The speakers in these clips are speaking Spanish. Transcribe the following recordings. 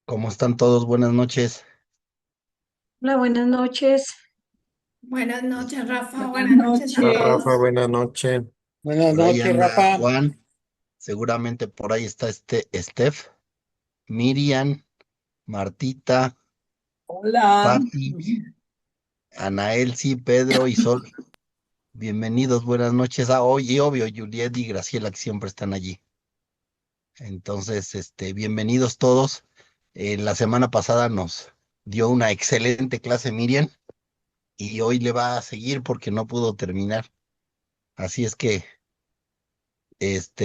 ¿Cómo están todos? Buenas noches. Hola, buenas noches. Buenas Es- noches, Rafa. Buenas Buenas noches, Hola noches. Rafa, Dios. buenas noches. Buenas Por ahí noches, anda Rafa. Juan. Seguramente por ahí está Steph, Miriam, Martita, Hola. Patti, Anaelsi, Pedro y Sol. Bienvenidos, buenas noches. Hoy y obvio, Juliet y Graciela que siempre están allí. Entonces, bienvenidos todos. La semana pasada nos dio una excelente clase Miriam y hoy le va a seguir porque no pudo terminar. Así es que,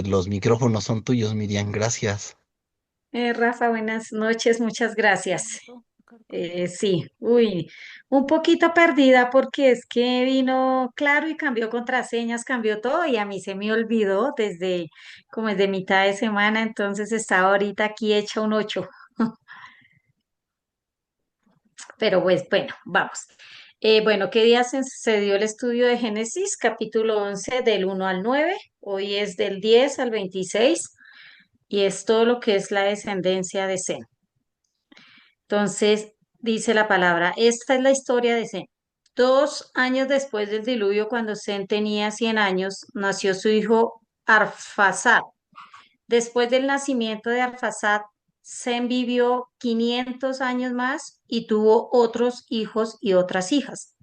los micrófonos son tuyos, Miriam. Gracias. Rafa, buenas noches, muchas gracias. Sí, un poquito perdida porque es que vino claro y cambió contraseñas, cambió todo y a mí se me olvidó desde como desde mitad de semana, entonces estaba ahorita aquí hecha un 8. Pero pues bueno, vamos. Bueno, ¿qué día se dio el estudio de Génesis? Capítulo 11 del 1 al 9. Hoy es del 10 al 26 y es todo lo que es la descendencia de Sem. Entonces, dice la palabra, esta es la historia de Sem. 2 años después del diluvio, cuando Sem tenía 100 años, nació su hijo Arphasad. Después del nacimiento de Arphasad, Sem vivió 500 años más y tuvo otros hijos y otras hijas.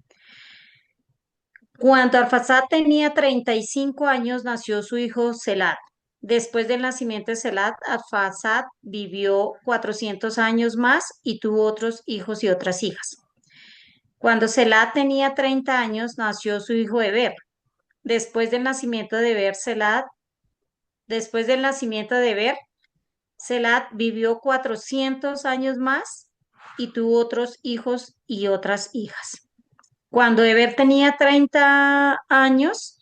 Cuando Arphasad tenía 35 años, nació su hijo Selad. Después del nacimiento de Selad, Arphasad vivió 400 años más y tuvo otros hijos y otras hijas. Cuando Selad tenía 30 años, nació su hijo Eber. Después del nacimiento de Eber, después del nacimiento de Eber, Selad vivió 400 años más y tuvo otros hijos y otras hijas. Cuando Eber tenía 30 años,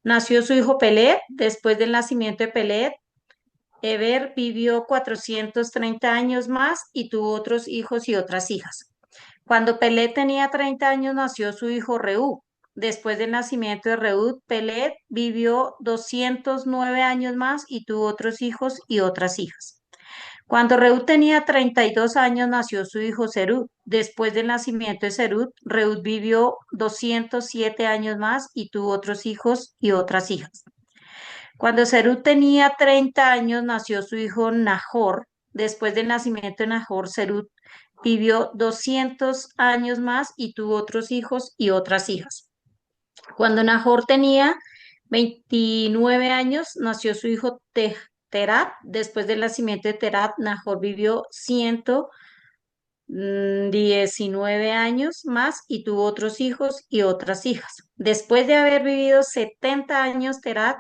nació su hijo Peleg. Después del nacimiento de Peleg, Eber vivió 430 años más y tuvo otros hijos y otras hijas. Cuando Peleg tenía 30 años, nació su hijo Reú. Después del nacimiento de Reú, Peleg vivió 209 años más y tuvo otros hijos y otras hijas. Cuando Reúd tenía 32 años, nació su hijo Serug. Después del nacimiento de Serug, Reúd vivió 207 años más y tuvo otros hijos y otras hijas. Cuando Serug tenía 30 años, nació su hijo Nahor. Después del nacimiento de Nahor, Serug vivió 200 años más y tuvo otros hijos y otras hijas. Cuando Nahor tenía 29 años, nació su hijo Terat. Después del nacimiento de Terat, Nahor vivió 119 años más y tuvo otros hijos y otras hijas. Después de haber vivido 70 años, Terat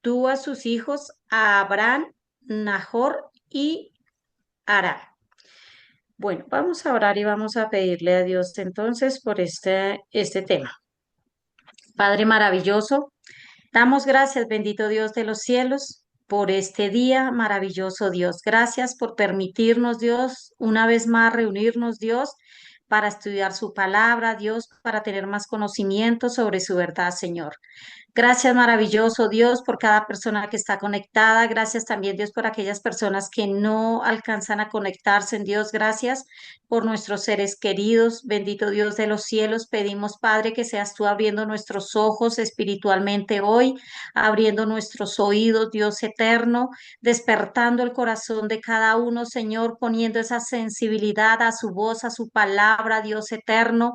tuvo a sus hijos a Abraham, Nahor y Harán. Bueno, vamos a orar y vamos a pedirle a Dios entonces por este tema. Padre maravilloso, damos gracias, bendito Dios de los cielos, por este día maravilloso, Dios. Gracias por permitirnos, Dios, una vez más reunirnos, Dios, para estudiar su palabra, Dios, para tener más conocimiento sobre su verdad, Señor. Gracias, maravilloso Dios, por cada persona que está conectada. Gracias también, Dios, por aquellas personas que no alcanzan a conectarse en Dios. Gracias por nuestros seres queridos. Bendito Dios de los cielos, pedimos, Padre, que seas tú abriendo nuestros ojos espiritualmente hoy, abriendo nuestros oídos, Dios eterno, despertando el corazón de cada uno, Señor, poniendo esa sensibilidad a su voz, a su palabra, Dios eterno.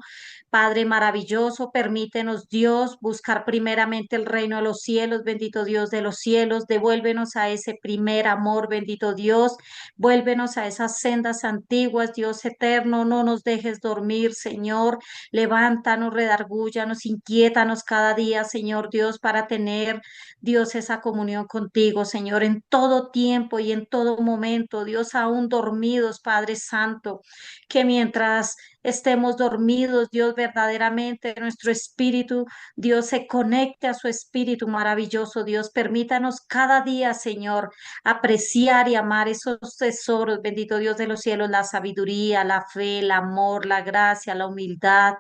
Padre maravilloso, permítenos, Dios, buscar primeramente el reino de los cielos, bendito Dios de los cielos, devuélvenos a ese primer amor, bendito Dios, vuélvenos a esas sendas antiguas, Dios eterno, no nos dejes dormir, Señor, levántanos, redargúyanos, inquiétanos cada día, Señor Dios, para tener, Dios, esa comunión contigo, Señor, en todo tiempo y en todo momento, Dios, aún dormidos, Padre Santo, que mientras estemos dormidos, Dios, verdaderamente nuestro espíritu, Dios, se conecte a su espíritu maravilloso, Dios, permítanos cada día, Señor, apreciar y amar esos tesoros, bendito Dios de los cielos, la sabiduría, la fe, el amor, la gracia, la humildad,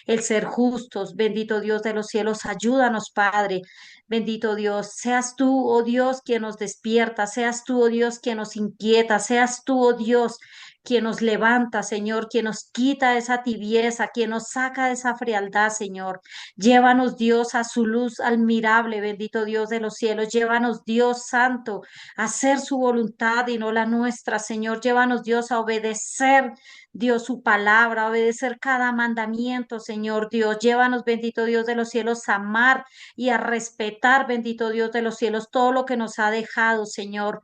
el ser justos, bendito Dios de los cielos, ayúdanos, Padre. Bendito Dios, seas tú, oh Dios, quien nos despierta, seas tú, oh Dios, quien nos inquieta, seas tú, oh Dios, quien nos levanta, Señor, quien nos quita esa tibieza, quien nos saca de esa frialdad, Señor. Llévanos, Dios, a su luz admirable, bendito Dios de los cielos. Llévanos, Dios Santo, a hacer su voluntad y no la nuestra, Señor. Llévanos, Dios, a obedecer, Dios, su palabra, a obedecer cada mandamiento, Señor Dios. Llévanos, bendito Dios de los cielos, a amar y a respetar, bendito Dios de los cielos, todo lo que nos ha dejado, Señor.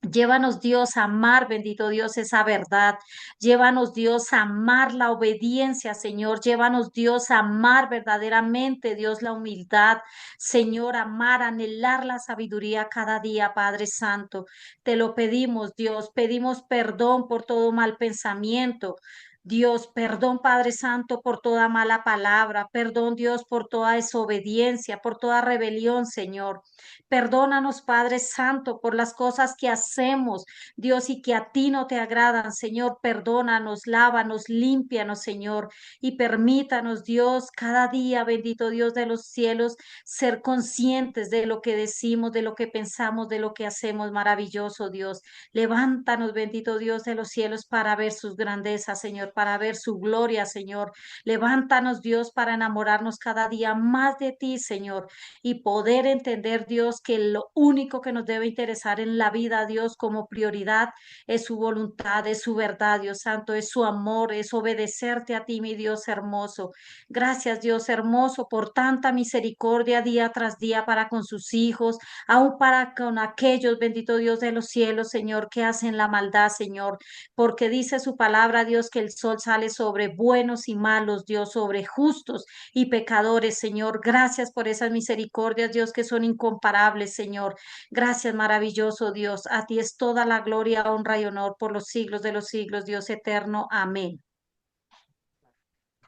Llévanos, Dios, a amar, bendito Dios, esa verdad. Llévanos, Dios, a amar la obediencia, Señor. Llévanos, Dios, a amar verdaderamente, Dios, la humildad. Señor, amar, anhelar la sabiduría cada día, Padre Santo. Te lo pedimos, Dios. Pedimos perdón por todo mal pensamiento. Dios, perdón, Padre Santo, por toda mala palabra. Perdón, Dios, por toda desobediencia, por toda rebelión, Señor. Perdónanos, Padre Santo, por las cosas que hacemos, Dios, y que a ti no te agradan, Señor. Perdónanos, lávanos, límpianos, Señor, y permítanos, Dios, cada día, bendito Dios de los cielos, ser conscientes de lo que decimos, de lo que pensamos, de lo que hacemos, maravilloso Dios. Levántanos, bendito Dios de los cielos, para ver sus grandezas, Señor, para ver su gloria, Señor. Levántanos, Dios, para enamorarnos cada día más de ti, Señor, y poder entender, Dios, que lo único que nos debe interesar en la vida, Dios, como prioridad es su voluntad, es su verdad, Dios Santo, es su amor, es obedecerte a ti, mi Dios hermoso. Gracias, Dios hermoso, por tanta misericordia día tras día para con sus hijos, aún para con aquellos, bendito Dios de los cielos, Señor, que hacen la maldad, Señor, porque dice su palabra, Dios, que el sol sale sobre buenos y malos, Dios, sobre justos y pecadores, Señor. Gracias por esas misericordias, Dios, que son incomparables, Señor. Gracias, maravilloso Dios. A ti es toda la gloria, honra y honor por los siglos de los siglos, Dios eterno. Amén.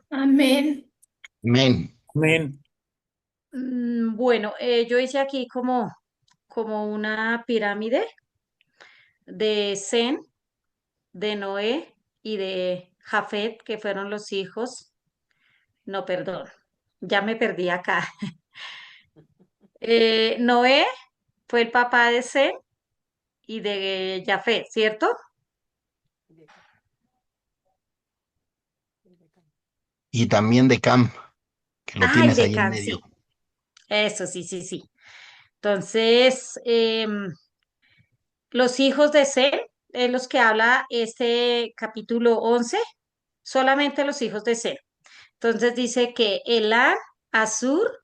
Amén. Amén. Amén. Bueno, yo hice aquí como una pirámide de Zen, de Noé y de Jafet, que fueron los hijos. No, perdón, ya me perdí acá. Noé fue el papá de Zen y de Jafet, ¿cierto? Y también de Cam, que lo Ay, tienes de ahí en Can, medio. sí. Eso, sí, sí, sí. Entonces, los hijos de Sem, es los que habla este capítulo 11, solamente los hijos de Sem. Entonces dice que Elán, Asur,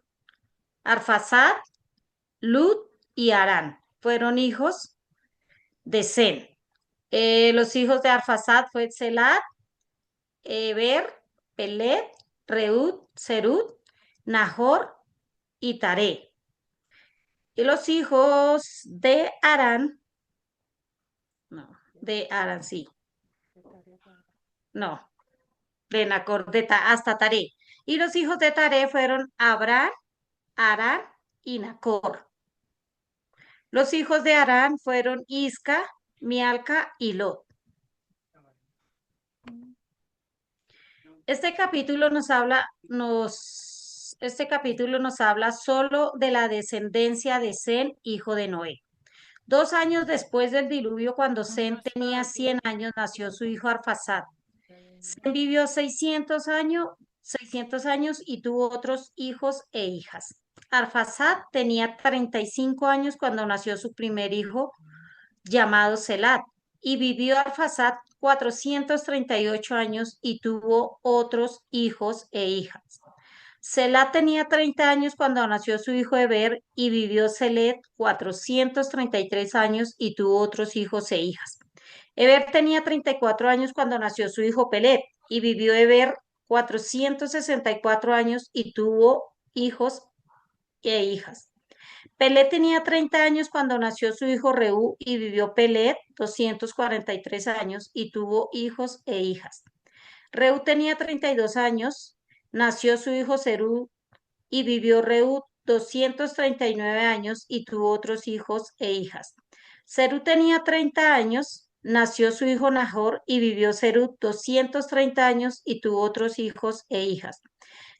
Arfasad, Lut y Arán fueron hijos de Sem. Los hijos de Arfasad fue Selat, Eber, Pelet, Reud, Serud, Nahor y Taré. Y los hijos de Arán, no, de Arán, sí, no, de Nacor, hasta Taré. Y los hijos de Taré fueron Abraham, Arán y Nacor. Los hijos de Arán fueron Isca, Mialca y Lot. Este capítulo nos habla solo de la descendencia de Sem, hijo de Noé. 2 años después del diluvio, cuando Sem tenía 100 años, nació su hijo Arfasad. Sem vivió 600 años y tuvo otros hijos e hijas. Arfasad tenía 35 años cuando nació su primer hijo, llamado Selat, y vivió Arfasad 438 años y tuvo otros hijos e hijas. Selat tenía 30 años cuando nació su hijo Eber y vivió Selet 433 años y tuvo otros hijos e hijas. Eber tenía 34 años cuando nació su hijo Pelet y vivió Eber 464 años y tuvo hijos e hijas. Pelet tenía 30 años cuando nació su hijo Reú y vivió Pelet 243 años y tuvo hijos e hijas. Reú tenía 32 años, nació su hijo Serú y vivió Reú 239 años y tuvo otros hijos e hijas. Serú tenía 30 años, nació su hijo Nahor y vivió Serú 230 años y tuvo otros hijos e hijas.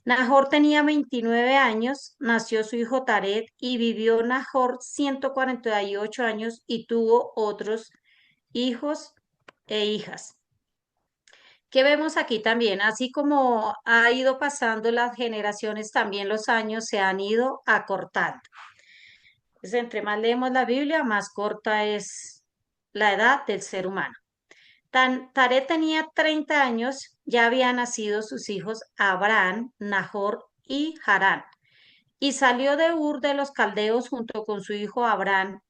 Nahor tenía 29 años, nació su hijo Taret y vivió Nahor 148 años y tuvo otros hijos e hijas. ¿Qué vemos aquí también? Así como ha ido pasando las generaciones, también los años se han ido acortando. Entonces, entre más leemos la Biblia, más corta es la edad del ser humano. Taré tenía 30 años, ya habían nacido sus hijos Abraham, Nahor y Harán. Y salió de Ur de los Caldeos junto con su hijo Abraham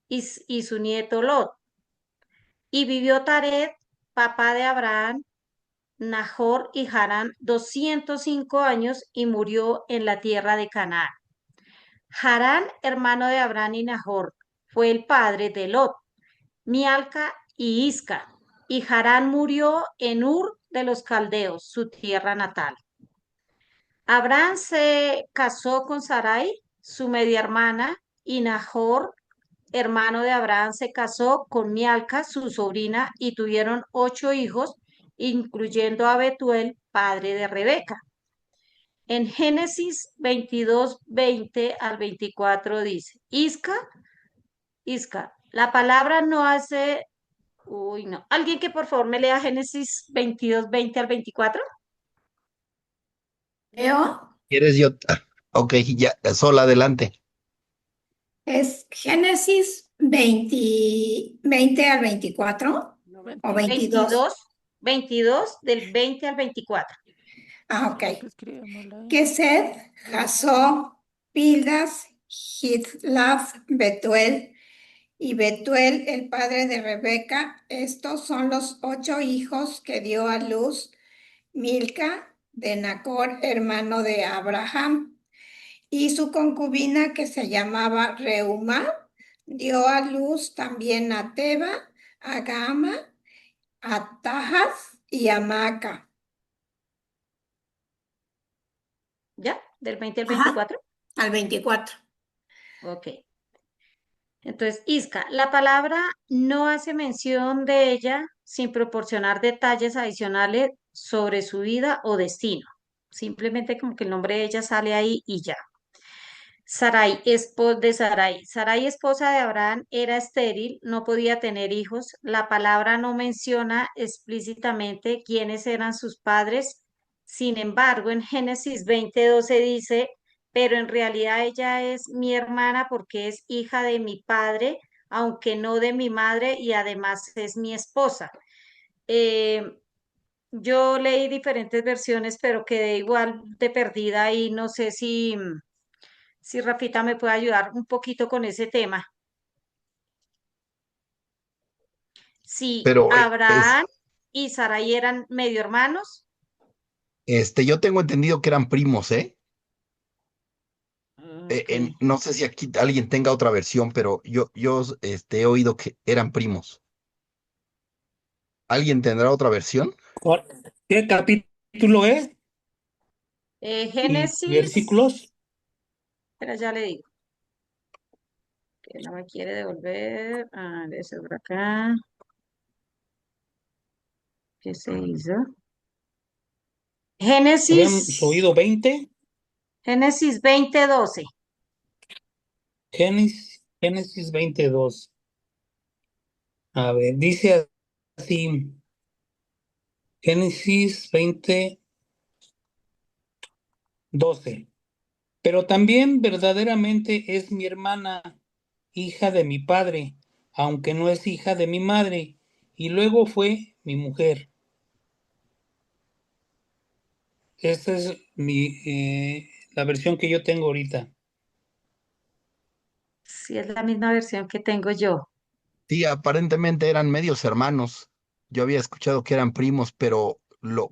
y su nieto Lot. Y vivió Taret, papá de Abraham, Nahor y Harán 205 años y murió en la tierra de Canaán. Harán, hermano de Abraham y Nahor, fue el padre de Lot, Mialca y Isca. Y Harán murió en Ur de los Caldeos, su tierra natal. Abraham se casó con Sarai, su media hermana, y Nahor, hermano de Abraham, se casó con Mialca, su sobrina, y tuvieron 8 hijos, incluyendo a Betuel, padre de Rebeca. En Génesis 22, 20 al 24 dice, Isca, la palabra no hace, uy, no. ¿Alguien que por favor me lea Génesis 22, 20 al 24? Leo, ¿Quieres yo? Ok, ya, sola adelante. es Génesis 20 al 24 o 22. 22, 22 del 20 al 24. Ok. Kesed, Jasó, Pildas, Jitlaf, Betuel y Betuel, el padre de Rebeca. Estos son los 8 hijos que dio a luz Milca de Nacor, hermano de Abraham. Y su concubina, que se llamaba Reuma, dio a luz también a Teba, a Gama, a Tajas y a Maca. ¿Ya? ¿Del 20 al Ajá, 24? al 24. Ok. Entonces, Isca, la palabra no hace mención de ella sin proporcionar detalles adicionales sobre su vida o destino. Simplemente como que el nombre de ella sale ahí y ya. Sarai, esposa de Sarai. Sarai, esposa de Abraham, era estéril, no podía tener hijos. La palabra no menciona explícitamente quiénes eran sus padres. Sin embargo, en Génesis 20:12 dice, pero en realidad ella es mi hermana porque es hija de mi padre, aunque no de mi madre, y además es mi esposa. Eh, yo leí diferentes versiones, pero quedé igual de perdida y no sé si Rafita me puede ayudar un poquito con ese tema. Si Pero Abraham y Sarai eran medio hermanos, yo tengo entendido que eran primos, ¿eh? ok. No sé si aquí alguien tenga otra versión, pero he oído que eran primos. ¿Alguien tendrá otra versión? ¿Qué capítulo es? ¿Y Génesis, versículos? pero ya le digo, que no me quiere devolver. Ah, debe ser por acá. ¿Qué se hizo? Habíamos Génesis, oído 20. Génesis 20:12. Génesis 22. A ver, dice así, Génesis 20:12. Pero también verdaderamente es mi hermana, hija de mi padre, aunque no es hija de mi madre, y luego fue mi mujer. Esta es la versión que yo tengo ahorita. Sí, es la misma versión que tengo yo. Sí, aparentemente eran medios hermanos. Yo había escuchado que eran primos, pero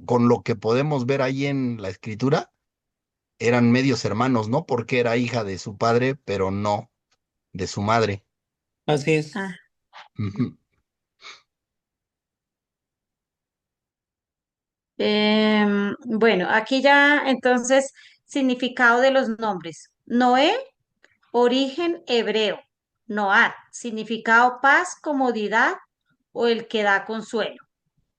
con lo que podemos ver ahí en la escritura, eran medios hermanos, ¿no? Porque era hija de su padre, pero no de su madre. Así es. Ah, Ujú. bueno, aquí ya entonces significado de los nombres. Noé, origen hebreo. Noad, significado paz, comodidad o el que da consuelo.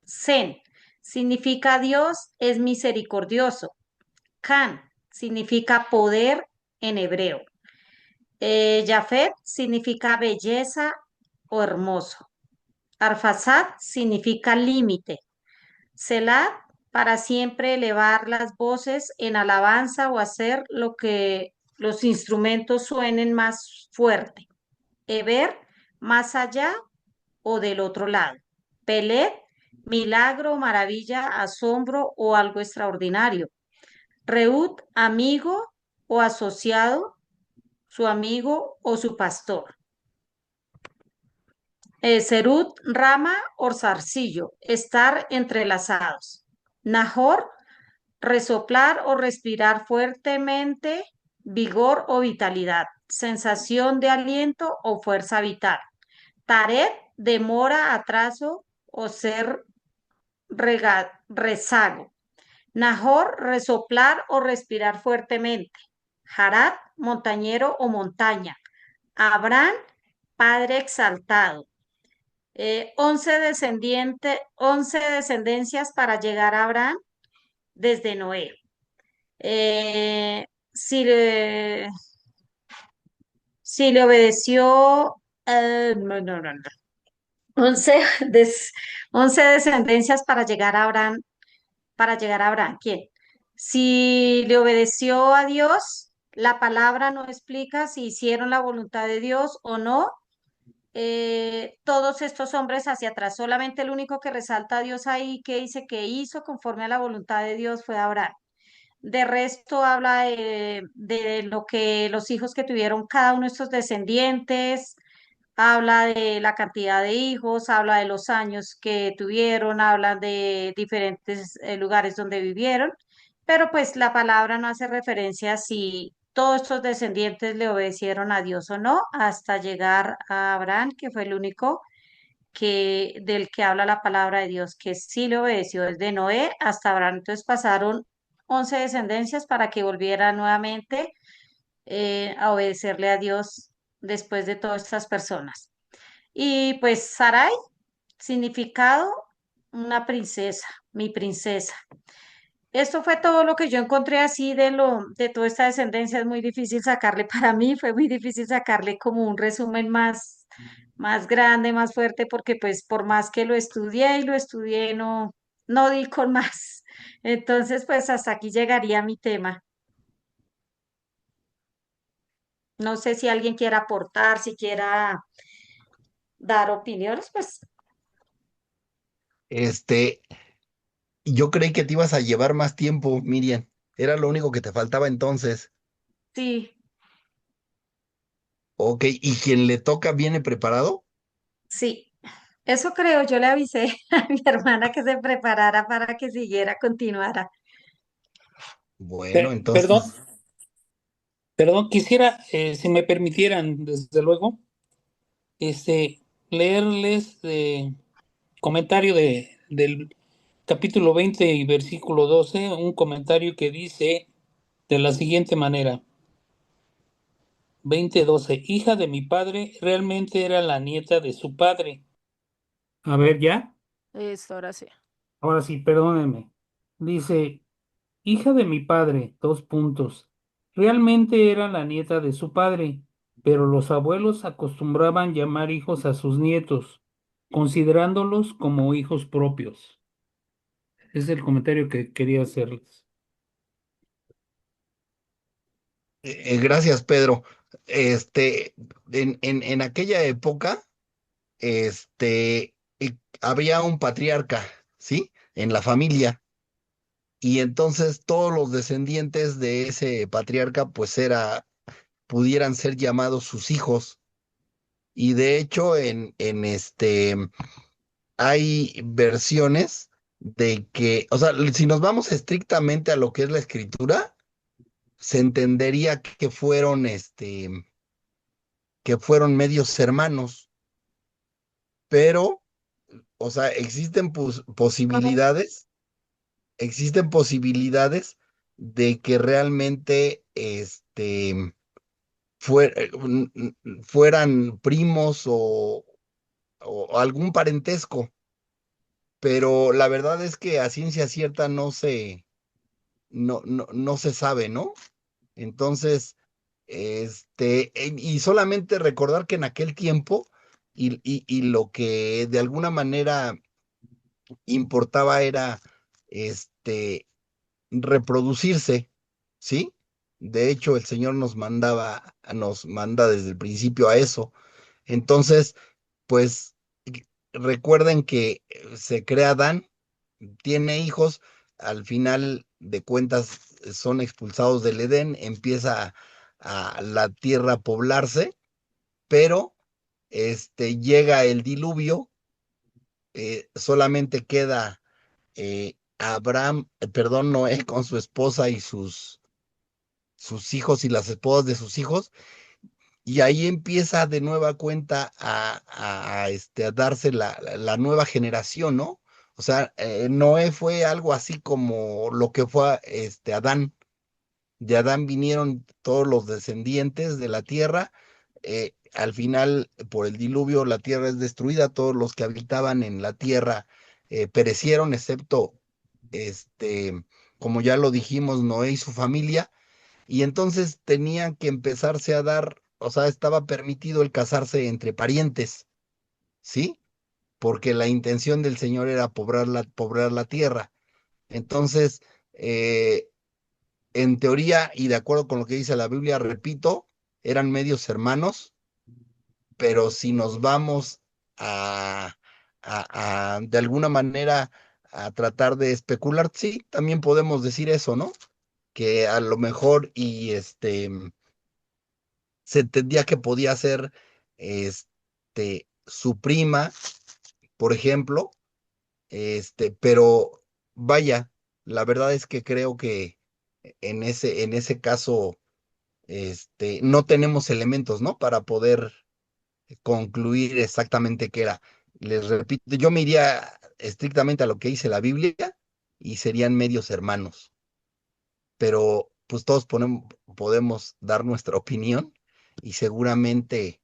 Sen, significa Dios es misericordioso. Can, significa poder en hebreo. Jafet significa belleza o hermoso. Arfasad significa límite. Selah, para siempre elevar las voces en alabanza o hacer lo que los instrumentos suenen más fuerte. Eber, más allá o del otro lado. Pelet, milagro, maravilla, asombro o algo extraordinario. Reut, amigo o asociado, su amigo o su pastor. Serut, rama o zarcillo, estar entrelazados. Nahor, resoplar o respirar fuertemente, vigor o vitalidad, sensación de aliento o fuerza vital. Taret, demora, atraso o ser rezago. Nahor, resoplar o respirar fuertemente. Harat, montañero o montaña. Abraham, padre exaltado. 11 descendencias para llegar a Abraham desde Noé. Si le, si le obedeció, no, no, no, no. 11, des- 11 descendencias para llegar a Abraham. ¿Quién? Si le obedeció a Dios, la palabra no explica si hicieron la voluntad de Dios o no. Todos estos hombres hacia atrás, solamente el único que resalta a Dios ahí que dice que hizo conforme a la voluntad de Dios fue Abraham. De resto habla de lo que los hijos que tuvieron cada uno de estos descendientes, habla de la cantidad de hijos, habla de los años que tuvieron, habla de diferentes lugares donde vivieron, pero pues la palabra no hace referencia a si todos estos descendientes le obedecieron a Dios o no, hasta llegar a Abraham, que fue el único del que habla la palabra de Dios, que sí le obedeció desde Noé hasta Abraham. Entonces pasaron 11 descendencias para que volviera nuevamente a obedecerle a Dios después de todas estas personas. Y pues Sarai, significado, una princesa, mi princesa. Esto fue todo lo que yo encontré así de toda esta descendencia. Es muy difícil sacarle, para mí fue muy difícil sacarle como un resumen más grande, más fuerte, porque pues por más que lo estudié, no di con más. Entonces, pues hasta aquí llegaría mi tema. No sé si alguien quiera aportar, si quiera dar opiniones, pues Este, yo creí que te ibas a llevar más tiempo, Miriam. Era lo único que te faltaba entonces. sí, Ok, ¿y quien le toca viene preparado? sí. Eso creo, yo le avisé a mi hermana que se preparara para que siguiera, continuara. Bueno, Perdón, entonces, perdón, quisiera, si me permitieran, desde luego, leerles comentario del capítulo 20 y versículo 12, un comentario que dice de la siguiente manera: 20:12, hija de mi padre, realmente era la nieta de su padre. A ver, ¿ya? Listo, ahora sí. Ahora sí, perdónenme. Dice, hija de mi padre, dos puntos. Realmente era la nieta de su padre, pero los abuelos acostumbraban llamar hijos a sus nietos, considerándolos como hijos propios. Es el comentario que quería hacerles. gracias, Pedro. Este, en aquella época, había un patriarca, ¿sí? En la familia. Y entonces todos los descendientes de ese patriarca, pues pudieran ser llamados sus hijos. Y de hecho, hay versiones de que, o sea, si nos vamos estrictamente a lo que es la escritura, se entendería que fueron medios hermanos, pero, o sea, existen posibilidades de que realmente, fueran primos o algún parentesco, pero la verdad es que a ciencia cierta no se sabe, ¿no? Entonces, y solamente recordar que en aquel tiempo y lo que de alguna manera importaba era este reproducirse, ¿sí? De hecho, el Señor nos manda desde el principio a eso. Entonces, pues recuerden que se crea Adán, tiene hijos, al final de cuentas son expulsados del Edén, empieza a la tierra a poblarse, pero llega el diluvio, solamente queda Abraham, perdón, Noé con su esposa y sus hijos y las esposas de sus hijos, y ahí empieza de nueva cuenta a darse la nueva generación, ¿no? O sea, Noé fue algo así como lo que fue Adán. De Adán vinieron todos los descendientes de la tierra. Al final, por el diluvio, la tierra es destruida. Todos los que habitaban en la tierra perecieron, excepto, este, como ya lo dijimos, Noé y su familia. Y entonces tenían que empezarse a dar, o sea, estaba permitido el casarse entre parientes, ¿sí? Porque la intención del Señor era poblar la tierra. Entonces, eh, en teoría, y de acuerdo con lo que dice la Biblia, repito, eran medios hermanos, pero si nos vamos a, de alguna manera a tratar de especular, sí, también podemos decir eso, ¿no? Que a lo mejor se entendía que podía ser su prima, por ejemplo, pero vaya, la verdad es que creo que en ese caso, no tenemos elementos, ¿no? Para poder concluir exactamente qué era. Les repito, yo me iría estrictamente a lo que dice la Biblia y serían medios hermanos, pero pues todos podemos dar nuestra opinión y seguramente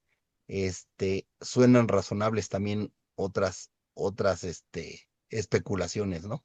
suenan razonables también otras especulaciones, ¿no?